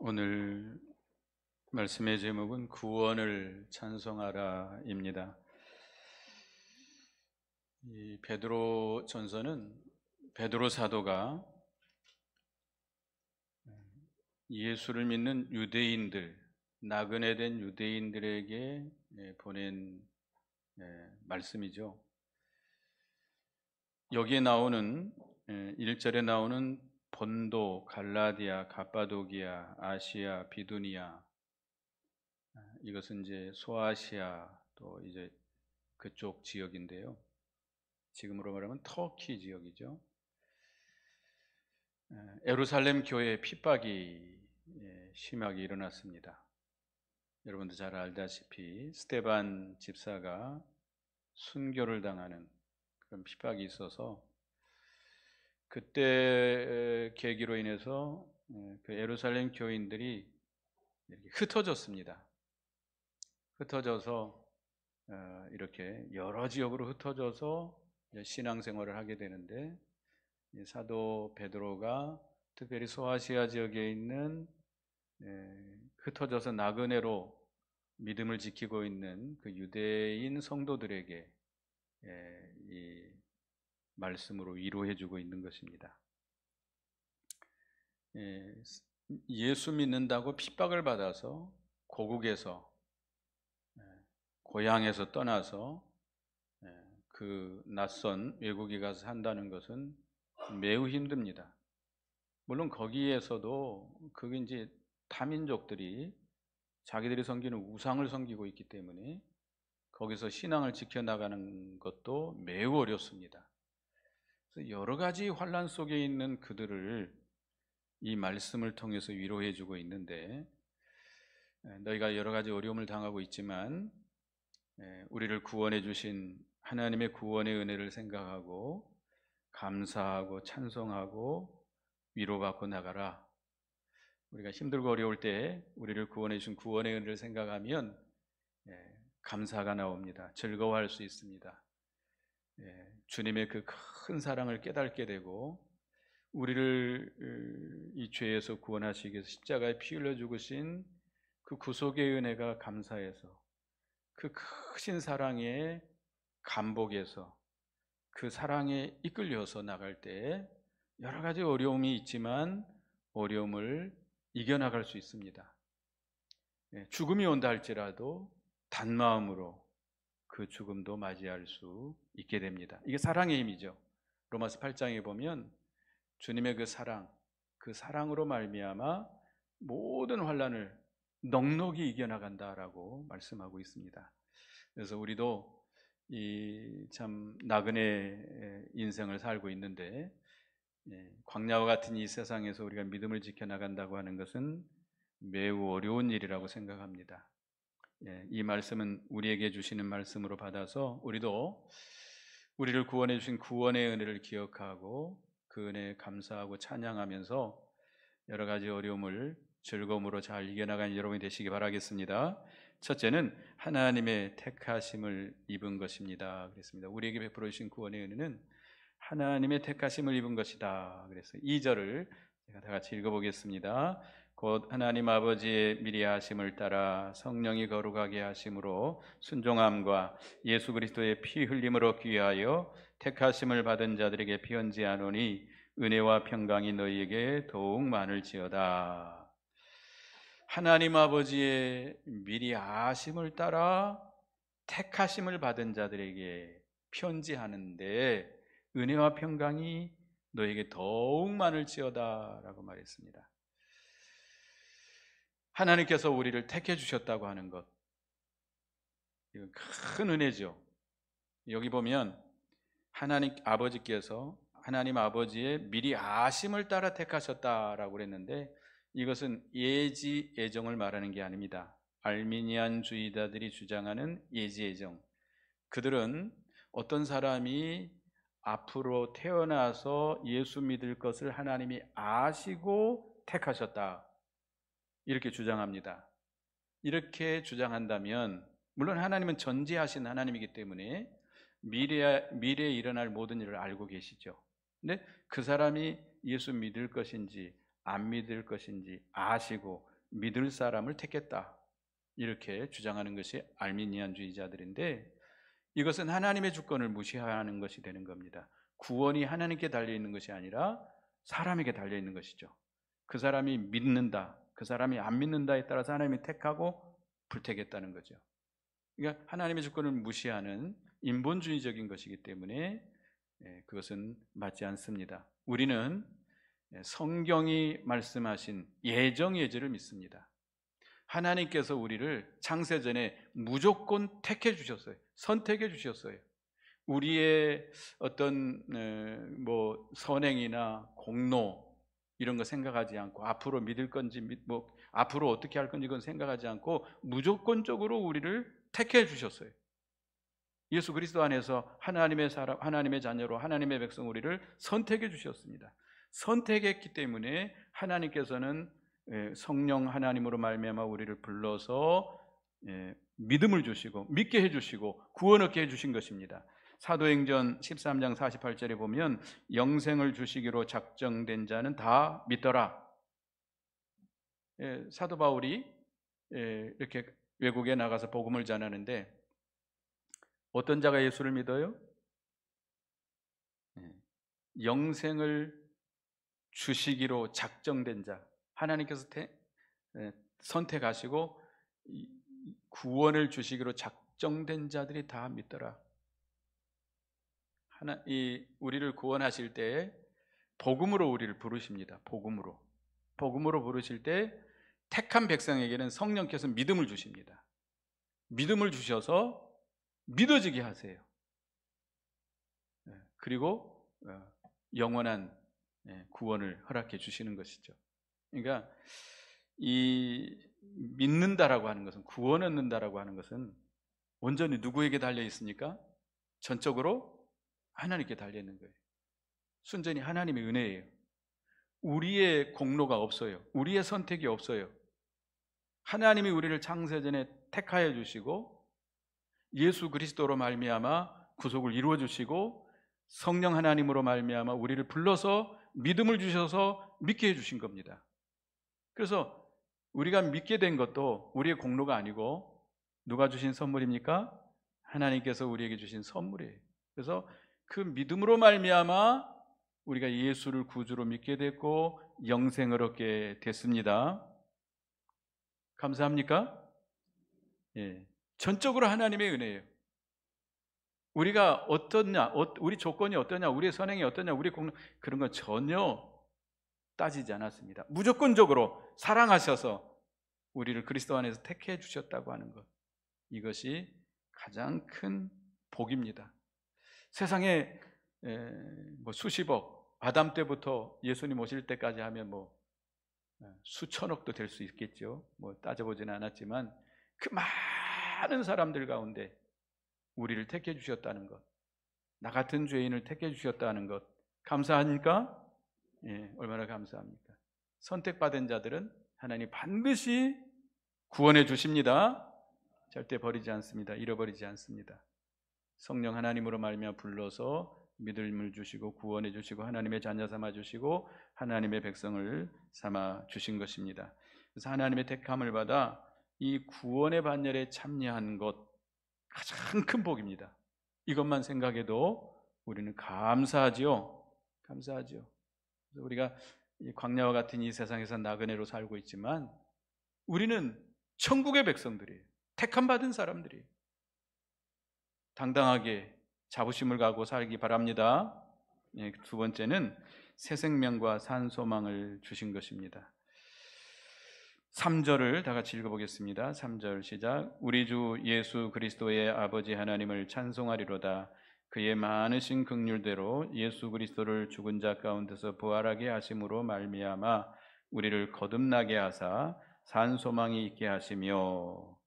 오늘 말씀의 제목은 구원을 찬송하라입니다. 이 베드로 전서는 베드로 사도가 예수를 믿는 유대인들, 나그네 된 유대인들에게 보낸 말씀이죠. 여기에 나오는 1절에 나오는 본도, 갈라디아, 갑바도기아, 아시아, 비두니아, 이것은 이제 소아시아 또 이제 그쪽 지역인데요. 지금으로 말하면 터키 지역이죠. 예루살렘 교회에 핍박이 심하게 일어났습니다. 여러분도 잘 알다시피 스데반 집사가 순교를 당하는 그런 핍박이 있어서 그때 계기로 인해서 그 예루살렘 교인들이 이렇게 흩어졌습니다. 흩어져서 이렇게 여러 지역으로 흩어져서 신앙생활을 하게 되는데, 사도 베드로가 특별히 소아시아 지역에 있는 흩어져서 나그네로 믿음을 지키고 있는 그 유대인 성도들에게 이 말씀으로 위로해주고 있는 것입니다. 예수 믿는다고 핍박을 받아서 고국에서 고향에서 떠나서 그 낯선 외국에 가서 산다는 것은 매우 힘듭니다. 물론 거기에서도 그게 이제 타민족들이 자기들이 섬기는 우상을 섬기고 있기 때문에 거기서 신앙을 지켜나가는 것도 매우 어렵습니다. 그래서 여러 가지 환난 속에 있는 그들을 이 말씀을 통해서 위로해 주고 있는데, 너희가 여러 가지 어려움을 당하고 있지만 우리를 구원해 주신 하나님의 구원의 은혜를 생각하고 감사하고 찬송하고 위로받고 나가라. 우리가 힘들고 어려울 때 우리를 구원해 주신 구원의 은혜를 생각하면 감사가 나옵니다. 즐거워할 수 있습니다. 주님의 그 큰 사랑을 깨닫게 되고, 우리를 이 죄에서 구원하시기 위해서 십자가에 피 흘려 죽으신 그 구속의 은혜가 감사해서 그 크신 사랑에 감복해서 그 사랑에 이끌려서 나갈 때 여러 가지 어려움이 있지만 어려움을 이겨나갈 수 있습니다. 죽음이 온다 할지라도 단마음으로 그 죽음도 맞이할 수 있게 됩니다. 이게 사랑의 힘이죠. 로마서 8장에 보면 주님의 그 사랑으로 말미암아 모든 환난을 넉넉히 이겨나간다라고 말씀하고 있습니다. 그래서 우리도 이 참 나그네 인생을 살고 있는데, 광야와 같은 이 세상에서 우리가 믿음을 지켜나간다고 하는 것은 매우 어려운 일이라고 생각합니다. 이 말씀은 우리에게 주시는 말씀으로 받아서 우리도 우리를 구원해 주신 구원의 은혜를 기억하고 그 은혜에 감사하고 찬양하면서 여러 가지 어려움을 즐거움으로 잘 이겨나가는 여러분이 되시기 바라겠습니다. 첫째는 하나님의 택하심을 입은 것입니다. 그랬습니다. 우리에게 베풀어 주신 구원의 은혜는 하나님의 택하심을 입은 것이다. 그래서 2절을 제가 다 같이 읽어보겠습니다. 곧 하나님 아버지의 미리 하심을 따라 성령이 거룩하게 하심으로 순종함과 예수 그리스도의 피 흘림으로 귀하여 택하심을 받은 자들에게 편지하노니 은혜와 평강이 너희에게 더욱 많을지어다. 하나님 아버지의 미리 아심을 따라 택하심을 받은 자들에게 편지하는데 은혜와 평강이 너에게 더욱 많을지어다 라고 말했습니다. 하나님께서 우리를 택해 주셨다고 하는 것, 이건 큰 은혜죠. 여기 보면 하나님 아버지께서 하나님 아버지의 미리 아심을 따라 택하셨다라고 그랬는데, 이것은 예지 예정을 말하는 게 아닙니다. 알미니안 주의자들이 주장하는 예지 예정, 그들은 어떤 사람이 앞으로 태어나서 예수 믿을 것을 하나님이 아시고 택하셨다, 이렇게 주장합니다. 이렇게 주장한다면, 물론 하나님은 전지하신 하나님이기 때문에 미래에 일어날 모든 일을 알고 계시죠. 근데 그 사람이 예수 믿을 것인지 안 믿을 것인지 아시고 믿을 사람을 택했다, 이렇게 주장하는 것이 알미니안주의자들인데, 이것은 하나님의 주권을 무시하는 것이 되는 겁니다. 구원이 하나님께 달려있는 것이 아니라 사람에게 달려있는 것이죠. 그 사람이 믿는다, 그 사람이 안 믿는다에 따라서 하나님이 택하고 불택했다는 거죠. 그러니까 하나님의 주권을 무시하는 인본주의적인 것이기 때문에 그것은 맞지 않습니다. 우리는 성경이 말씀하신 예정예절을 믿습니다. 하나님께서 우리를 창세전에 무조건 택해 주셨어요. 선택해 주셨어요. 우리의 어떤 선행이나 공로 이런 거 생각하지 않고, 앞으로 믿을 건지 앞으로 어떻게 할 건지 그건 생각하지 않고 무조건적으로 우리를 택해 주셨어요. 예수 그리스도 안에서 하나님의 사람, 하나님의 자녀로 하나님의 백성 우리를 선택해 주셨습니다. 선택했기 때문에 하나님께서는 성령 하나님으로 말미암아 우리를 불러서 믿음을 주시고 믿게 해주시고 구원 얻게 해주신 것입니다. 사도행전 13장 48절에 보면 영생을 주시기로 작정된 자는 다 믿더라. 사도 바울이 이렇게 외국에 나가서 복음을 전하는데 어떤 자가 예수를 믿어요? 영생을 주시기로 작정된 자, 하나님께서 선택하시고 구원을 주시기로 작정된 자들이 다 믿더라. 우리를 구원하실 때 복음으로 우리를 부르십니다. 복음으로 부르실 때 택한 백성에게는 성령께서 믿음을 주십니다. 믿음을 주셔서 믿어지게 하세요. 그리고 영원한 구원을 허락해 주시는 것이죠. 그러니까 이 믿는다라고 하는 것은, 구원 얻는다라고 하는 것은 온전히 누구에게 달려 있습니까? 전적으로 하나님께 달려 있는 거예요. 순전히 하나님의 은혜예요. 우리의 공로가 없어요. 우리의 선택이 없어요. 하나님이 우리를 창세전에 택하여 주시고 예수 그리스도로 말미암아 구속을 이루어 주시고 성령 하나님으로 말미암아 우리를 불러서 믿음을 주셔서 믿게 해주신 겁니다. 그래서 우리가 믿게 된 것도 우리의 공로가 아니고 누가 주신 선물입니까? 하나님께서 우리에게 주신 선물이에요. 그래서 그 믿음으로 말미암아 우리가 예수를 구주로 믿게 됐고 영생을 얻게 됐습니다. 감사합니까? 예, 전적으로 하나님의 은혜예요. 우리가 어떠냐, 우리 조건이 어떠냐, 우리의 선행이 어떠냐, 우리의 공로, 그런 건 전혀 따지지 않았습니다. 무조건적으로 사랑하셔서 우리를 그리스도 안에서 택해 주셨다고 하는 것, 이것이 가장 큰 복입니다. 세상에 수십억, 아담 때부터 예수님 오실 때까지 하면 수천억도 될 수 있겠죠. 따져보지는 않았지만 그 많은 사람들 가운데 우리를 택해 주셨다는 것, 나 같은 죄인을 택해 주셨다는 것, 감사합니까? 예, 얼마나 감사합니까? 선택받은 자들은 하나님 반드시 구원해 주십니다. 절대 버리지 않습니다. 잃어버리지 않습니다. 성령 하나님으로 말미암아 불러서 믿음을 주시고 구원해 주시고 하나님의 자녀 삼아 주시고 하나님의 백성을 삼아 주신 것입니다. 그래서 하나님의 택함을 받아 이 구원의 반열에 참여한 것, 가장 큰 복입니다. 이것만 생각해도 우리는 감사하지요. 감사하지요. 그래서 우리가 이 광야와 같은 이 세상에서 나그네로 살고 있지만 우리는 천국의 백성들이에요. 택함 받은 사람들이에요. 당당하게 자부심을 갖고 살기 바랍니다. 두 번째는 새 생명과 산 소망을 주신 것입니다. 3절을 다 같이 읽어보겠습니다. 3절 시작. 우리 주 예수 그리스도의 아버지 하나님을 찬송하리로다. 그의 많으신 긍휼대로 예수 그리스도를 죽은 자 가운데서 부활하게 하심으로 말미암아 우리를 거듭나게 하사 산 소망이 있게 하시며,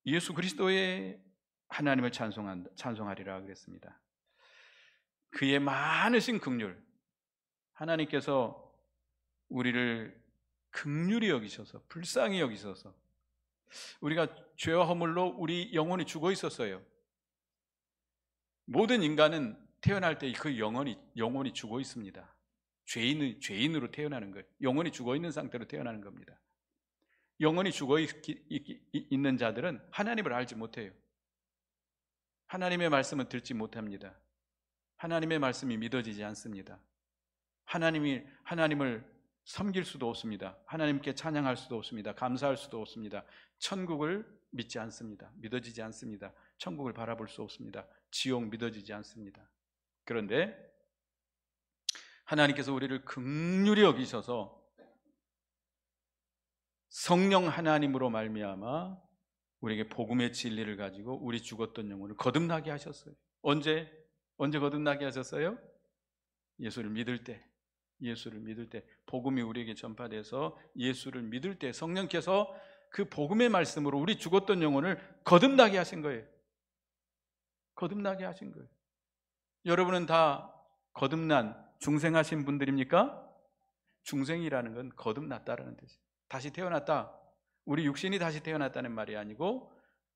예수 그리스도의 하나님을 찬송하리라 그랬습니다. 그의 많으신 긍휼, 하나님께서 우리를 긍휼히 여기셔서, 불쌍히 여기셔서, 우리가 죄와 허물로 우리 영혼이 죽어 있었어요. 모든 인간은 태어날 때 그 영혼이 죽어 있습니다. 죄인으로 태어나는 거예요. 영혼이 죽어있는 상태로 태어나는 겁니다. 영혼이 죽어있는 자들은 하나님을 알지 못해요. 하나님의 말씀을 듣지 못합니다. 하나님의 말씀이 믿어지지 않습니다. 하나님을 섬길 수도 없습니다. 하나님께 찬양할 수도 없습니다. 감사할 수도 없습니다. 천국을 믿지 않습니다. 믿어지지 않습니다. 천국을 바라볼 수 없습니다. 지옥 믿어지지 않습니다. 그런데 하나님께서 우리를 긍휼히 여기셔서 성령 하나님으로 말미암아 우리에게 복음의 진리를 가지고 우리 죽었던 영혼을 거듭나게 하셨어요. 언제 거듭나게 하셨어요? 예수를 믿을 때, 복음이 우리에게 전파돼서 예수를 믿을 때 성령께서 그 복음의 말씀으로 우리 죽었던 영혼을 거듭나게 하신 거예요. 거듭나게 하신 거예요. 여러분은 다 거듭난 중생하신 분들입니까? 중생이라는 건 거듭났다라는 뜻이에요. 다시 태어났다. 우리 육신이 다시 태어났다는 말이 아니고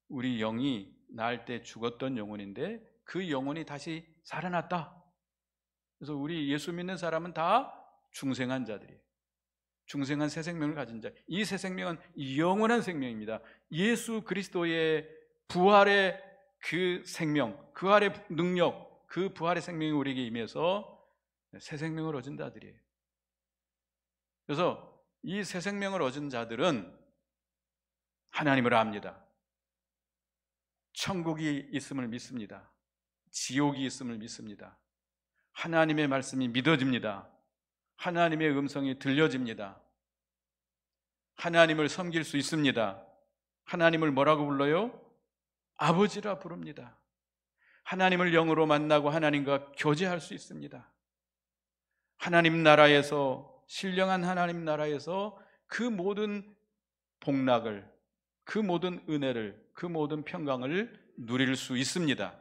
우리 영이 날 때 죽었던 영혼인데 그 영혼이 다시 살아났다. 그래서 우리 예수 믿는 사람은 다 중생한 자들이에요. 중생한 새 생명을 가진 자. 이 새 생명은 영원한 생명입니다. 예수 그리스도의 부활의 그 생명, 그 부활의 능력, 그 부활의 생명이 우리에게 임해서 새 생명을 얻은 자들이에요. 그래서 이 새 생명을 얻은 자들은 하나님을 압니다. 천국이 있음을 믿습니다. 지옥이 있음을 믿습니다. 하나님의 말씀이 믿어집니다. 하나님의 음성이 들려집니다. 하나님을 섬길 수 있습니다. 하나님을 뭐라고 불러요? 아버지라 부릅니다. 하나님을 영으로 만나고 하나님과 교제할 수 있습니다. 하나님 나라에서, 신령한 하나님 나라에서 그 모든 복락을, 그 모든 은혜를, 그 모든 평강을 누릴 수 있습니다.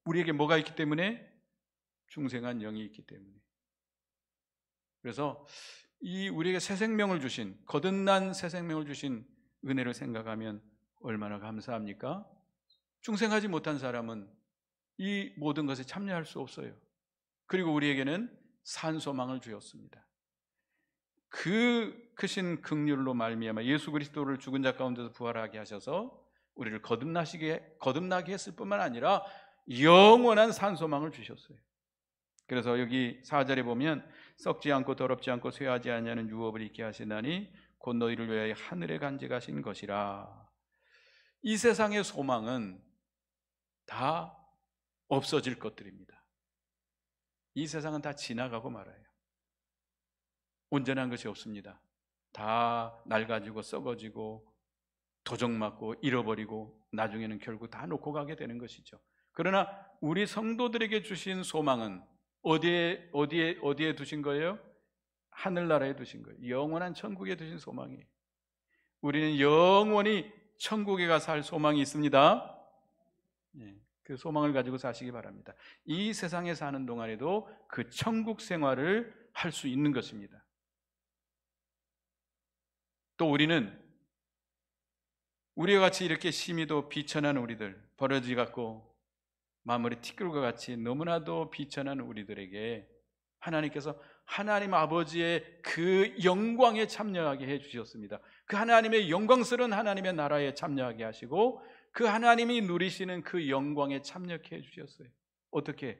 우리에게 뭐가 있기 때문에? 중생한 영이 있기 때문에. 그래서 이 우리에게 새 생명을 주신, 거듭난 새 생명을 주신 은혜를 생각하면 얼마나 감사합니까? 중생하지 못한 사람은 이 모든 것에 참여할 수 없어요. 그리고 우리에게는 산 소망을 주었습니다. 그 크신 긍휼로 말미암아 예수 그리스도를 죽은 자 가운데서 부활하게 하셔서 우리를 거듭나게 했을 뿐만 아니라 영원한 산 소망을 주셨어요. 그래서 여기 4절에 보면 썩지 않고 더럽지 않고 쇠하지 아니하는 유업을 있게 하시나니 곧 너희를 위하여 하늘에 간직하신 것이라. 이 세상의 소망은 다 없어질 것들입니다. 이 세상은 다 지나가고 말아요. 온전한 것이 없습니다. 다 낡아지고 썩어지고 도적맞고 잃어버리고 나중에는 결국 다 놓고 가게 되는 것이죠. 그러나 우리 성도들에게 주신 소망은 어디에 두신 거예요? 하늘나라에 두신 거예요. 영원한 천국에 두신 소망이에요. 우리는 영원히 천국에 가서 살 소망이 있습니다. 그 소망을 가지고 사시기 바랍니다. 이 세상에 사는 동안에도 그 천국 생활을 할 수 있는 것입니다. 또 우리는 우리와 같이 이렇게 심히도 비천한 우리들, 버러지 같고 마무리 티끌과 같이 너무나도 비천한 우리들에게 하나님께서 하나님 아버지의 그 영광에 참여하게 해주셨습니다. 그 하나님의 영광스러운 하나님의 나라에 참여하게 하시고 그 하나님이 누리시는 그 영광에 참여케 해주셨어요. 어떻게?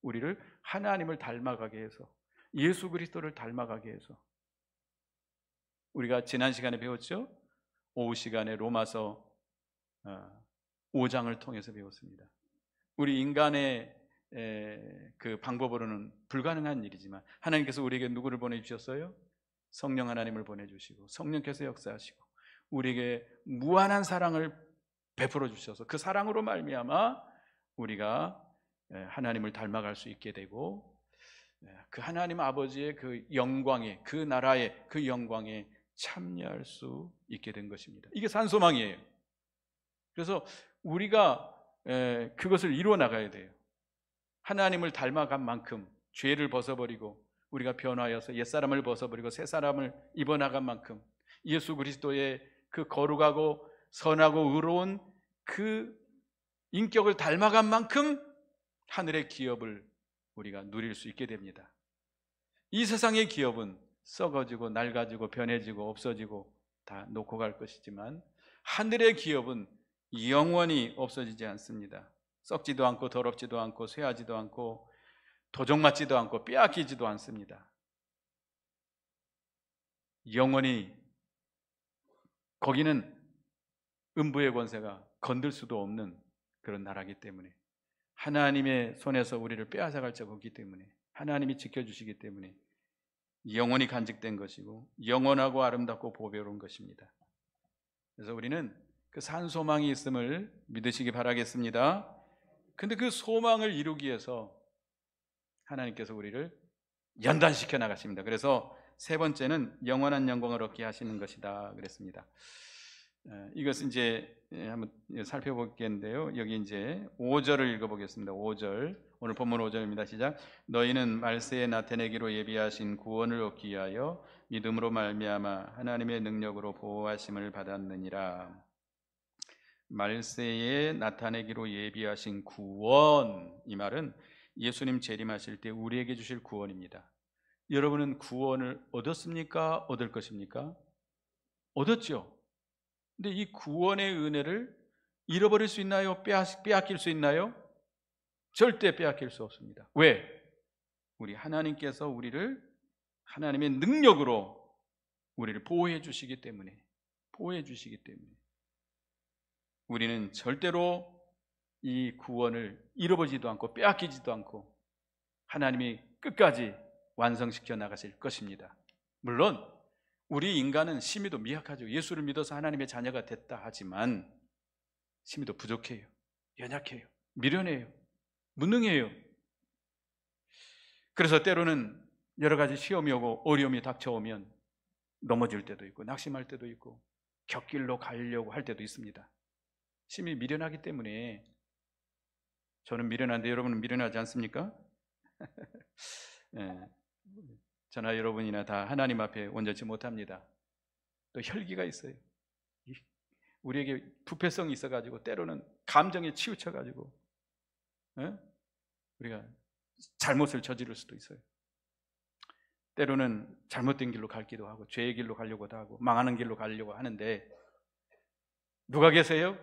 우리를 하나님을 닮아가게 해서, 예수 그리스도를 닮아가게 해서. 우리가 지난 시간에 배웠죠? 오후 시간에 로마서 5장을 통해서 배웠습니다. 우리 인간의 그 방법으로는 불가능한 일이지만 하나님께서 우리에게 누구를 보내주셨어요? 성령 하나님을 보내주시고 성령께서 역사하시고 우리에게 무한한 사랑을 베풀어 주셔서 그 사랑으로 말미암아 우리가 하나님을 닮아갈 수 있게 되고 그 하나님 아버지의 그 영광에, 그 나라의 그 영광에 참여할 수 있게 된 것입니다. 이게 산소망이에요. 그래서 우리가 그것을 이루어 나가야 돼요. 하나님을 닮아간 만큼 죄를 벗어버리고 우리가 변화하여서 옛사람을 벗어버리고 새사람을 입어나간 만큼 예수 그리스도의 그 거룩하고 선하고 의로운 그 인격을 닮아간 만큼 하늘의 기업을 우리가 누릴 수 있게 됩니다. 이 세상의 기업은 썩어지고 낡아지고 변해지고 없어지고 다 놓고 갈 것이지만 하늘의 기업은 영원히 없어지지 않습니다. 썩지도 않고 더럽지도 않고 쇠하지도 않고 도적맞지도 않고 빼앗기지도 않습니다. 영원히 거기는 음부의 권세가 건들 수도 없는 그런 나라이기 때문에, 하나님의 손에서 우리를 빼앗아갈 자가 없기 때문에, 하나님이 지켜주시기 때문에 영원히 간직된 것이고 영원하고 아름답고 보배로운 것입니다. 그래서 우리는 그 산 소망이 있음을 믿으시기 바라겠습니다. 근데 그 소망을 이루기 위해서 하나님께서 우리를 연단시켜 나가십니다. 그래서 세 번째는 영원한 영광을 얻게 하시는 것이다 그랬습니다. 이것은 이제 한번 살펴보겠는데요. 여기 이제 5절을 읽어보겠습니다. 5절, 오늘 본문 5절입니다. 시작. 너희는 말세에 나타내기로 예비하신 구원을 얻기 위하여 믿음으로 말미암아 하나님의 능력으로 보호하심을 받았느니라. 말세에 나타내기로 예비하신 구원, 이 말은 예수님 재림하실 때 우리에게 주실 구원입니다. 여러분은 구원을 얻었습니까? 얻을 것입니까? 얻었죠. 근데 이 구원의 은혜를 잃어버릴 수 있나요? 빼앗길 수 있나요? 절대 빼앗길 수 없습니다. 왜? 우리 하나님께서 우리를 하나님의 능력으로 우리를 보호해 주시기 때문에, 우리는 절대로 이 구원을 잃어버리지도 않고 빼앗기지도 않고 하나님이 끝까지 완성시켜 나가실 것입니다. 물론 우리 인간은 심히도 미약하죠. 예수를 믿어서 하나님의 자녀가 됐다 하지만 심히도 부족해요. 연약해요. 미련해요. 무능해요. 그래서 때로는 여러 가지 시험이 오고 어려움이 닥쳐오면 넘어질 때도 있고 낙심할 때도 있고 곁길로 가려고 할 때도 있습니다. 심히 미련하기 때문에. 저는 미련한데 여러분은 미련하지 않습니까? 네. 저나 여러분이나 다 하나님 앞에 온전치 못합니다. 또 혈기가 있어요. 우리에게 부패성이 있어가지고 때로는 감정에 치우쳐가지고 우리가 잘못을 저지를 수도 있어요. 때로는 잘못된 길로 갈기도 하고 죄의 길로 가려고도 하고 망하는 길로 가려고 하는데, 누가 계세요?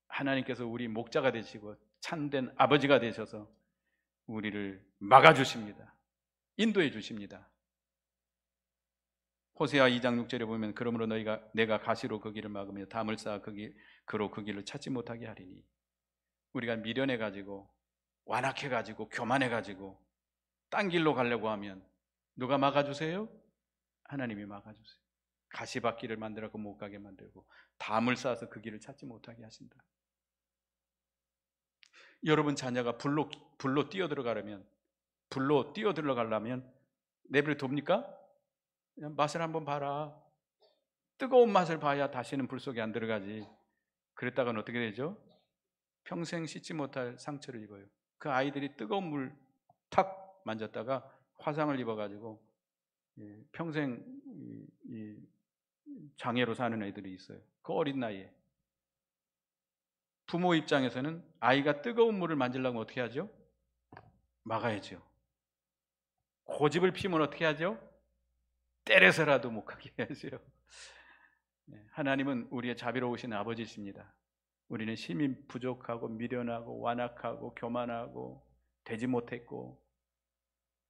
하나님께서 우리 목자가 되시고 참된 아버지가 되셔서 우리를 막아주십니다. 인도해 주십니다. 호세아 2장 6절에 보면 그러므로 내가 가시로 그 길을 막으며 담을 쌓아 그로 그 길을 찾지 못하게 하리니. 우리가 미련해가지고 완악해가지고 교만해가지고 딴 길로 가려고 하면 누가 막아주세요? 하나님이 막아주세요. 가시밭길을 만들어서 못 가게 만들고 담을 쌓아서 그 길을 찾지 못하게 하신다. 여러분 자녀가 불로 뛰어들어가려면 내버려 둡니까? 그냥 맛을 한번 봐라. 뜨거운 맛을 봐야 다시는 불 속에 안 들어가지. 그랬다가는 어떻게 되죠? 평생 씻지 못할 상처를 입어요. 그 아이들이 뜨거운 물 탁 만졌다가 화상을 입어가지고 평생 장애로 사는 애들이 있어요. 그 어린 나이에. 부모 입장에서는 아이가 뜨거운 물을 만지려면 어떻게 하죠? 막아야죠. 고집을 피우면 어떻게 하죠? 때려서라도 못 가게 해야죠. 하나님은 우리의 자비로우신 아버지십니다. 우리는 심히 부족하고 미련하고 완악하고 교만하고 되지 못했고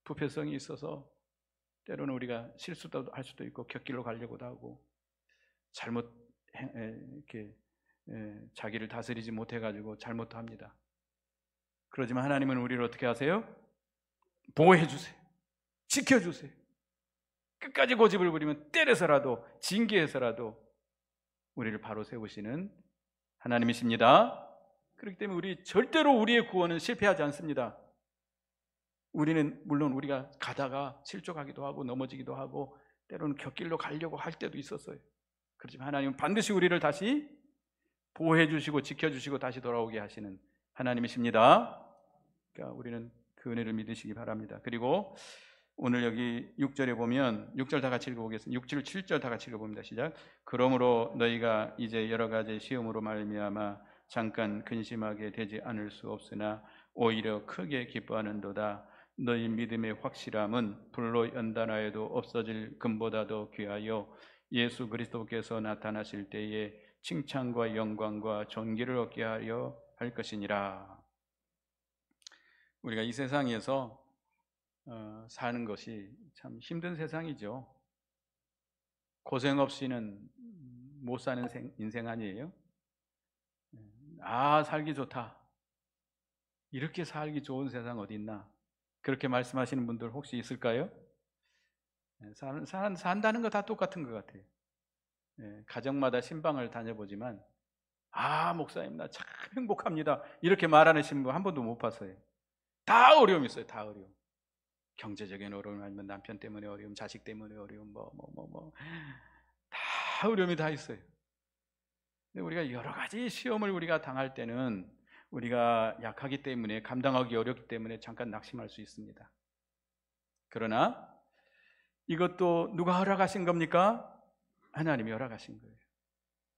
부패성이 있어서 때로는 우리가 실수도 할 수도 있고 곁길로 가려고도 하고 잘못 이렇게 자기를 다스리지 못해가지고 잘못도 합니다. 그러지만 하나님은 우리를 어떻게 하세요? 보호해 주세요. 지켜주세요. 끝까지 고집을 부리면 때려서라도 징계해서라도 우리를 바로 세우시는 하나님이십니다. 그렇기 때문에 우리 절대로 우리의 구원은 실패하지 않습니다. 우리는 물론 우리가 가다가 실족하기도 하고 넘어지기도 하고 때로는 곁길로 가려고 할 때도 있었어요. 그렇지만 하나님은 반드시 우리를 다시 보호해 주시고 지켜주시고 다시 돌아오게 하시는 하나님이십니다. 그러니까 우리는 그 은혜를 믿으시기 바랍니다. 그리고 오늘 여기 6절에 보면 6절 다 같이 읽어보겠습니다. 6절 7절 다 같이 읽어봅니다. 시작. 그러므로 너희가 이제 여러 가지 시험으로 말미암아 잠깐 근심하게 되지 않을 수 없으나 오히려 크게 기뻐하는도다. 너희 믿음의 확실함은 불로 연단하여도 없어질 금보다도 귀하여 예수 그리스도께서 나타나실 때에 칭찬과 영광과 존귀를 얻게 하려 할 것이니라. 우리가 이 세상에서 사는 것이 참 힘든 세상이죠. 고생 없이는 못 사는 인생 아니에요? 살기 좋다. 이렇게 살기 좋은 세상 어디 있나? 그렇게 말씀하시는 분들 혹시 있을까요? 산다는 거 다 똑같은 것 같아요. 가정마다 신방을 다녀보지만 목사님 나 참 행복합니다 이렇게 말하는 분 한 번도 못 봤어요. 다 어려움이 있어요. 다 어려움. 경제적인 어려움, 아니면 남편 때문에 어려움, 자식 때문에 어려움, 다 어려움이 다 있어요. 근데 우리가 여러 가지 시험을 우리가 당할 때는 우리가 약하기 때문에, 감당하기 어렵기 때문에 잠깐 낙심할 수 있습니다. 그러나 이것도 누가 허락하신 겁니까? 하나님이 허락하신 거예요.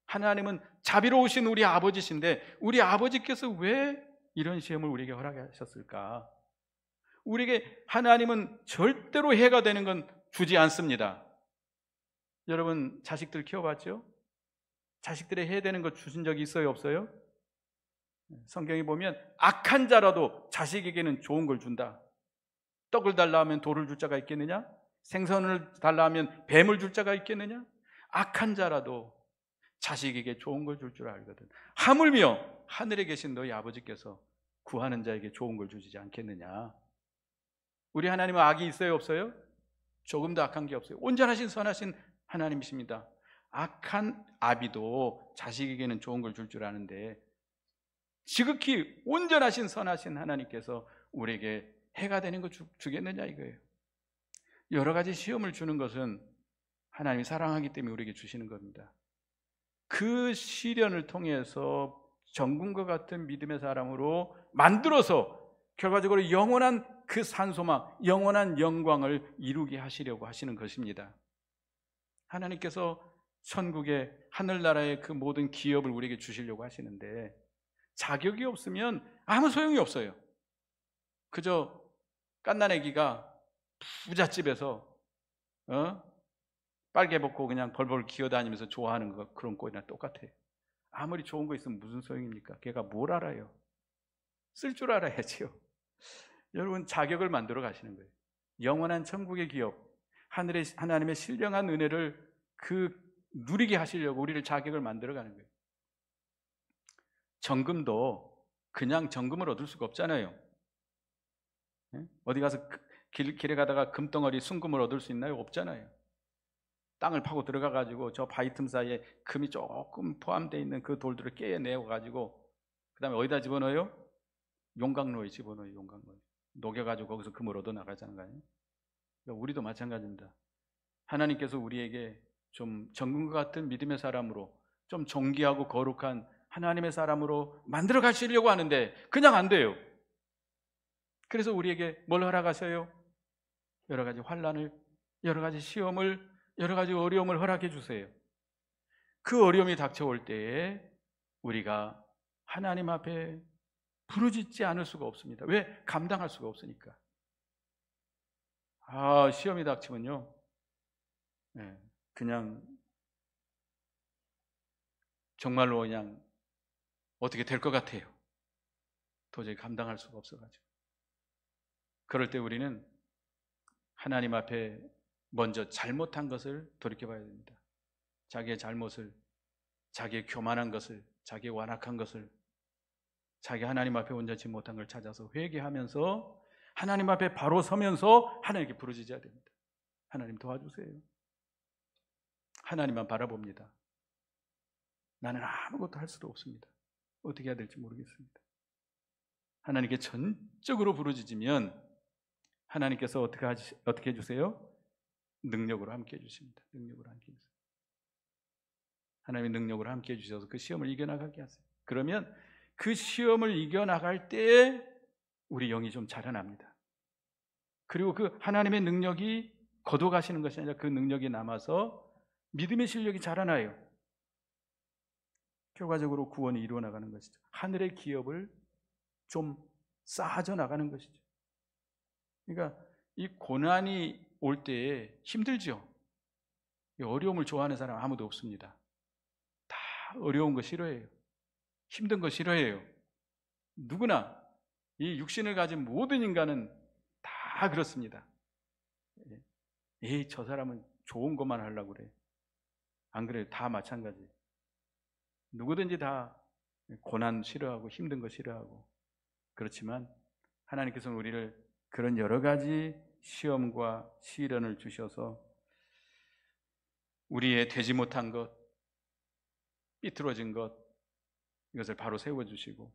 하나님은 자비로우신 우리 아버지신데 우리 아버지께서 왜 이런 시험을 우리에게 허락하셨을까? 우리에게 하나님은 절대로 해가 되는 건 주지 않습니다. 여러분 자식들 키워봤죠? 자식들의 해되는 거 주신 적이 있어요, 없어요? 성경에 보면 악한 자라도 자식에게는 좋은 걸 준다. 떡을 달라 하면 돌을 줄 자가 있겠느냐? 생선을 달라 하면 뱀을 줄 자가 있겠느냐? 악한 자라도 자식에게 좋은 걸 줄 줄 알거든. 하물며 하늘에 계신 너희 아버지께서 구하는 자에게 좋은 걸 주시지 않겠느냐? 우리 하나님은 악이 있어요, 없어요? 조금도 악한 게 없어요. 온전하신 선하신 하나님이십니다. 악한 아비도 자식에게는 좋은 걸 줄 줄 아는데 지극히 온전하신 선하신 하나님께서 우리에게 해가 되는 거 주겠느냐 이거예요. 여러 가지 시험을 주는 것은 하나님이 사랑하기 때문에 우리에게 주시는 겁니다. 그 시련을 통해서 정금과 같은 믿음의 사람으로 만들어서 결과적으로 영원한 그 산소망, 영원한 영광을 이루게 하시려고 하시는 것입니다. 하나님께서 천국의 하늘나라의 그 모든 기업을 우리에게 주시려고 하시는데 자격이 없으면 아무 소용이 없어요. 그저 갓난아기가 부잣집에서 빨개 벗고 그냥 벌벌 기어다니면서 좋아하는 거, 그런 꼴이나 똑같아요. 아무리 좋은 거 있으면 무슨 소용입니까? 걔가 뭘 알아요? 쓸 줄 알아야지요. 여러분 자격을 만들어 가시는 거예요. 영원한 천국의 기업, 하나님의 신령한 은혜를 누리게 하시려고 우리를 자격을 만들어 가는 거예요. 정금도 그냥 정금을 얻을 수가 없잖아요. 어디 가서 길에 가다가 금덩어리 순금을 얻을 수 있나요? 없잖아요. 땅을 파고 들어가 가지고 저 바위 틈 사이에 금이 조금 포함되어 있는 그 돌들을 깨내고 가지고 그 다음에 어디다 집어넣어요? 용광로에 집어넣어요. 용광로에 녹여가지고 거기서 금을 얻어 나가자는 거 아니에요? 우리도 마찬가지입니다. 하나님께서 우리에게 좀 정금과 같은 믿음의 사람으로, 좀 존귀하고 거룩한 하나님의 사람으로 만들어 가시려고 하는데 그냥 안 돼요. 그래서 우리에게 뭘 허락하셔요? 여러 가지 환난을, 여러 가지 시험을, 여러 가지 어려움을 허락해 주세요. 그 어려움이 닥쳐올 때에 우리가 하나님 앞에 부르짖지 않을 수가 없습니다. 왜? 감당할 수가 없으니까. 시험이 닥치면요, 그냥 정말로 그냥 어떻게 될 것 같아요. 도저히 감당할 수가 없어가지고. 그럴 때 우리는 하나님 앞에 먼저 잘못한 것을 돌이켜봐야 됩니다. 자기의 잘못을, 자기의 교만한 것을, 자기의 완악한 것을, 자기 하나님 앞에 온전치 못한 걸 찾아서 회개하면서 하나님 앞에 바로 서면서 하나님께 부르짖어야 됩니다. 하나님 도와주세요. 하나님만 바라봅니다. 나는 아무것도 할 수도 없습니다. 어떻게 해야 될지 모르겠습니다. 하나님께 전적으로 부르짖으면 하나님께서 어떻게 해주세요? 능력으로 함께 해주십니다. 능력으로 함께 해주세요. 하나님의 능력으로 함께 해주셔서 그 시험을 이겨나가게 하세요. 그러면 그 시험을 이겨나갈 때 우리 영이 좀 자라납니다. 그리고 그 하나님의 능력이 거둬가시는 것이 아니라 그 능력이 남아서 믿음의 실력이 자라나요. 결과적으로 구원이 이루어나가는 것이죠. 하늘의 기업을 좀 쌓아져 나가는 것이죠. 그러니까 이 고난이 올 때에 힘들죠. 이 어려움을 좋아하는 사람 아무도 없습니다. 다 어려운 거 싫어해요. 힘든 거 싫어해요. 누구나 이 육신을 가진 모든 인간은 다 그렇습니다. 저 사람은 좋은 것만 하려고 그래. 안 그래요? 다 마찬가지. 누구든지 다 고난 싫어하고 힘든 거 싫어하고. 그렇지만 하나님께서는 우리를 그런 여러 가지 시험과 시련을 주셔서 우리의 되지 못한 것, 삐뚤어진 것, 이것을 바로 세워주시고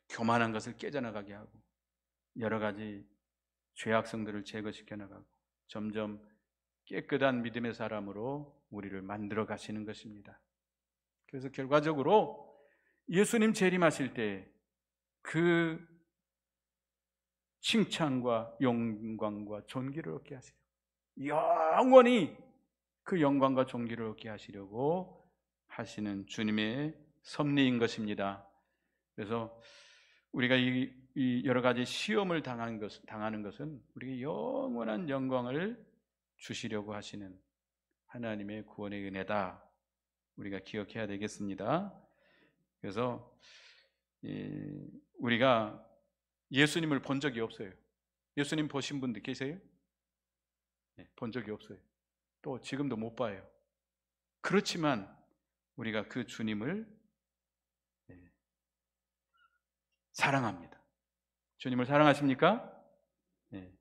교만한 것을 깨져나가게 하고 여러 가지 죄악성들을 제거시켜 나가고 점점 깨끗한 믿음의 사람으로 우리를 만들어 가시는 것입니다. 그래서 결과적으로 예수님 재림하실 때 그 칭찬과 영광과 존귀를 얻게 하시려고, 영원히 그 영광과 존귀를 얻게 하시려고 하시는 주님의 섭리인 것입니다. 그래서 우리가 이 여러 가지 시험을 당하는 것은 우리에게 영원한 영광을 주시려고 하시는 하나님의 구원의 은혜다, 우리가 기억해야 되겠습니다. 그래서 우리가 예수님을 본 적이 없어요. 예수님 보신 분들 계세요? 네, 본 적이 없어요. 또 지금도 못 봐요. 그렇지만 우리가 그 주님을 사랑합니다. 주님을 사랑하십니까? 네.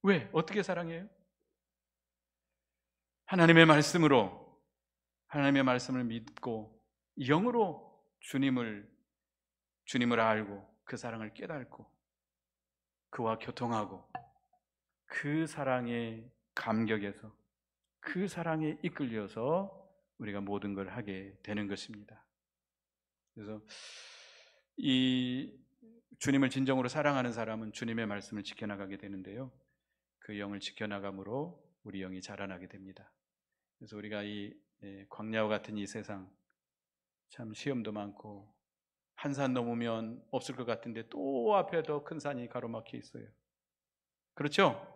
왜? 어떻게 사랑해요? 하나님의 말씀을 믿고 영으로 주님을 알고 그 사랑을 깨닫고 그와 교통하고 그 사랑의 감격에서 그 사랑에 이끌려서 우리가 모든 걸 하게 되는 것입니다. 그래서 이 주님을 진정으로 사랑하는 사람은 주님의 말씀을 지켜나가게 되는데요, 그 영을 지켜나감으로 우리 영이 자라나게 됩니다. 그래서 우리가 이 광야와 같은 이 세상, 참 시험도 많고 한 산 넘으면 없을 것 같은데 또 앞에 더 큰 산이 가로막혀 있어요. 그렇죠?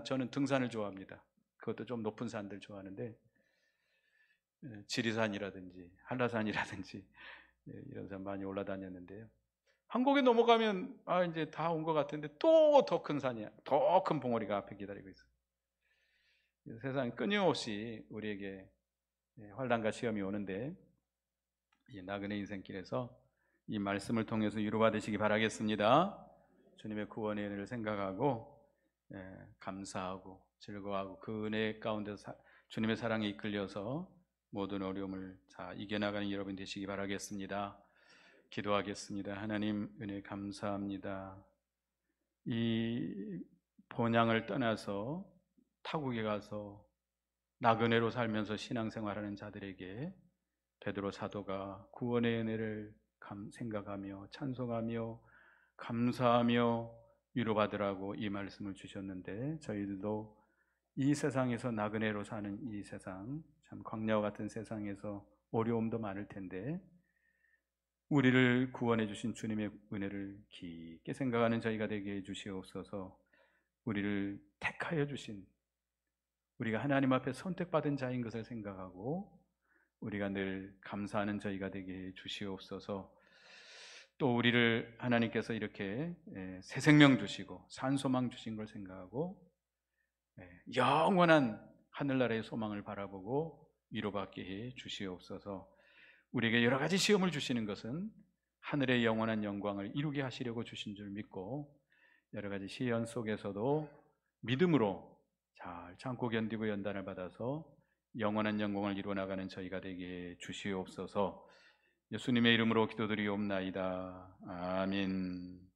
저는 등산을 좋아합니다. 그것도 좀 높은 산들 좋아하는데 지리산이라든지 한라산이라든지 이런 산 많이 올라다녔는데요, 한국에 넘어가면 이제 다 온 것 같은데 또 더 큰 산이야. 더 큰 봉우리가 앞에 기다리고 있어요. 세상에 끊임없이 우리에게 환난과 시험이 오는데 이 나그네 인생길에서 이 말씀을 통해서 위로받으시기 바라겠습니다. 주님의 구원의 은혜를 생각하고 감사하고 즐거워하고 그 은혜 가운데서 주님의 사랑에 이끌려서 모든 어려움을 다 이겨나가는 여러분 되시기 바라겠습니다. 기도하겠습니다. 하나님, 은혜 감사합니다. 이 본향을 떠나서 타국에 가서 나그네로 살면서 신앙생활하는 자들에게 베드로 사도가 구원의 은혜를 생각하며 찬송하며 감사하며 위로받으라고 이 말씀을 주셨는데, 저희들도 이 세상에서 나그네로 사는 이 세상, 참 광야와 같은 세상에서 어려움도 많을 텐데 우리를 구원해 주신 주님의 은혜를 깊게 생각하는 저희가 되게 해 주시옵소서. 우리를 택하여 주신, 우리가 하나님 앞에 선택받은 자인 것을 생각하고 우리가 늘 감사하는 저희가 되게 해 주시옵소서. 또 우리를 하나님께서 이렇게 새 생명 주시고 산소망 주신 걸 생각하고 영원한 하늘나라의 소망을 바라보고 위로받게 해 주시옵소서. 우리에게 여러 가지 시험을 주시는 것은 하늘의 영원한 영광을 이루게 하시려고 주신 줄 믿고 여러 가지 시련 속에서도 믿음으로 잘 참고 견디고 연단을 받아서 영원한 영광을 이루어나가는 저희가 되게 주시옵소서. 예수님의 이름으로 기도드리옵나이다. 아멘.